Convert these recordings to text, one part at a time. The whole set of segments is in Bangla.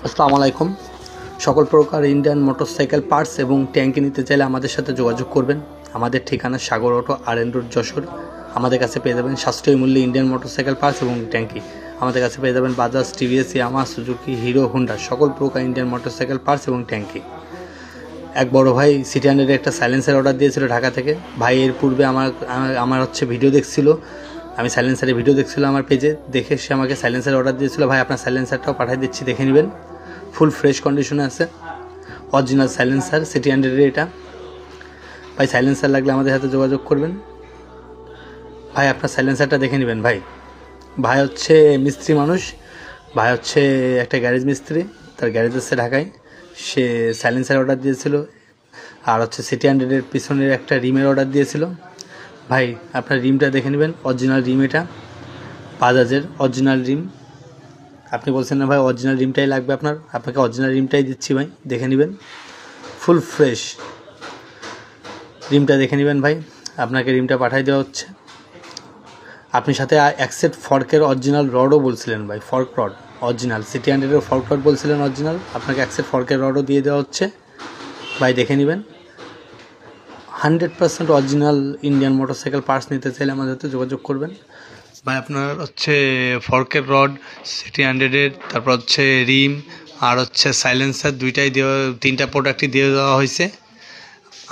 আসসালামু আলাইকুম। সকল প্রকার ইন্ডিয়ান মোটরসাইকেল পার্টস এবং ট্যাঙ্কি নিতে চাইলে আমাদের সাথে যোগাযোগ করবেন। আমাদের ঠিকানা সাগর অটো আর.এন. রোড, যশোর। আমাদের কাছে পেয়ে যাবেন সাশ্রয়ী মূল্যে ইন্ডিয়ান মোটরসাইকেল পার্টস এবং ট্যাঙ্কি। আমাদের কাছে পেয়ে যাবেন Bajaj, TVS, Yamaha, Suzuki, hero, Honda সকল প্রকার ইন্ডিয়ান মোটরসাইকেল পার্টস এবং ট্যাঙ্কি। এক বড় ভাই সিটি 100 একটা সাইলেন্সার অর্ডার দিয়েছিল ঢাকা থেকে। ভাই এর পূর্বে আমার ভিডিও দেখছিল, আমি সাইলেন্সারের ভিডিও দেখছিলাম আমার পেজে, দেখে সে আমাকে সাইলেন্সার অর্ডার দিয়েছিল। ভাই আপনার সাইলেন্সারটাও পাঠিয়ে দিচ্ছি, দেখে নেবেন। ফুল ফ্রেশ কন্ডিশনে আছে, অরিজিনাল সাইলেন্সার, সিটি 100 এটা। ভাই সাইলেন্সার লাগলে আমাদের সাথে যোগাযোগ করবেন। ভাই আপনার সাইলেন্সারটা দেখে নেবেন। ভাই হচ্ছে মিস্ত্রি মানুষ, ভাই হচ্ছে একটা গ্যারেজ মিস্ত্রি, তার গ্যারেজ আছে ঢাকায়। সে সাইলেন্সার অর্ডার দিয়েছিল, আর হচ্ছে সিটি 100 পিছনের একটা রিমের অর্ডার দিয়েছিল। ভাই আপনার রিমটা দেখে নেবেন, অরিজিনাল রিম, এটা বাজাজের অরিজিনাল রিম। আপনি বলছেন না ভাই অরিজিনাল রিমটাই লাগবে আপনাকে অরিজিনাল রিমটাই দিচ্ছি ভাই, দেখে নেবেন। ফুল ফ্রেশ রিমটা দেখে নেবেন ভাই, আপনাকে রিমটা পাঠিয়ে দেওয়া হচ্ছে। আপনি সাথে অ্যাকসেপ্ট ফর্কের অরিজিনাল রডও বলছিলেন ভাই, fork rod original, city 100 fork rod বলছিলেন অরিজিনাল, আপনাকে অ্যাকসেপ্ট ফর্কের রডও দিয়ে দেওয়া হচ্ছে। ভাই দেখে নেবেন, 100% অরিজিনাল ইন্ডিয়ান মোটরসাইকেল পার্টস নিতে চাইলে আমাদের সাথে যোগাযোগ করবেন। ভাই আপনার হচ্ছে ফর্কের রড, সিটি 100, তারপর হচ্ছে রিম, আর হচ্ছে সাইলেন্সার, দুইটাই দেওয়া, 3টা প্রোডাক্টই দিয়ে দেওয়া হয়েছে।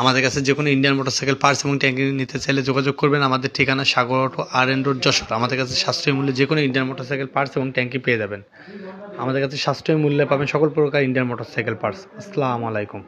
আমাদের কাছে যে কোনো ইন্ডিয়ান মোটরসাইকেল পার্টস এবং ট্যাঙ্কি নিতে চাইলে যোগাযোগ করবেন। আমাদের ঠিকানা সাগর অটো, আর.এন. রোড, যশোর। আমাদের কাছে সাশ্রয়ী মূল্যে যে কোনো ইন্ডিয়ান মোটরসাইকেল পার্টস এবং ট্যাঙ্কি পেয়ে যাবেন। আমাদের কাছে সাশ্রয়ী মূল্যে পাবেন সকল প্রকার ইন্ডিয়ান মোটরসাইকেল পার্টস। আসসালামু আলাইকুম।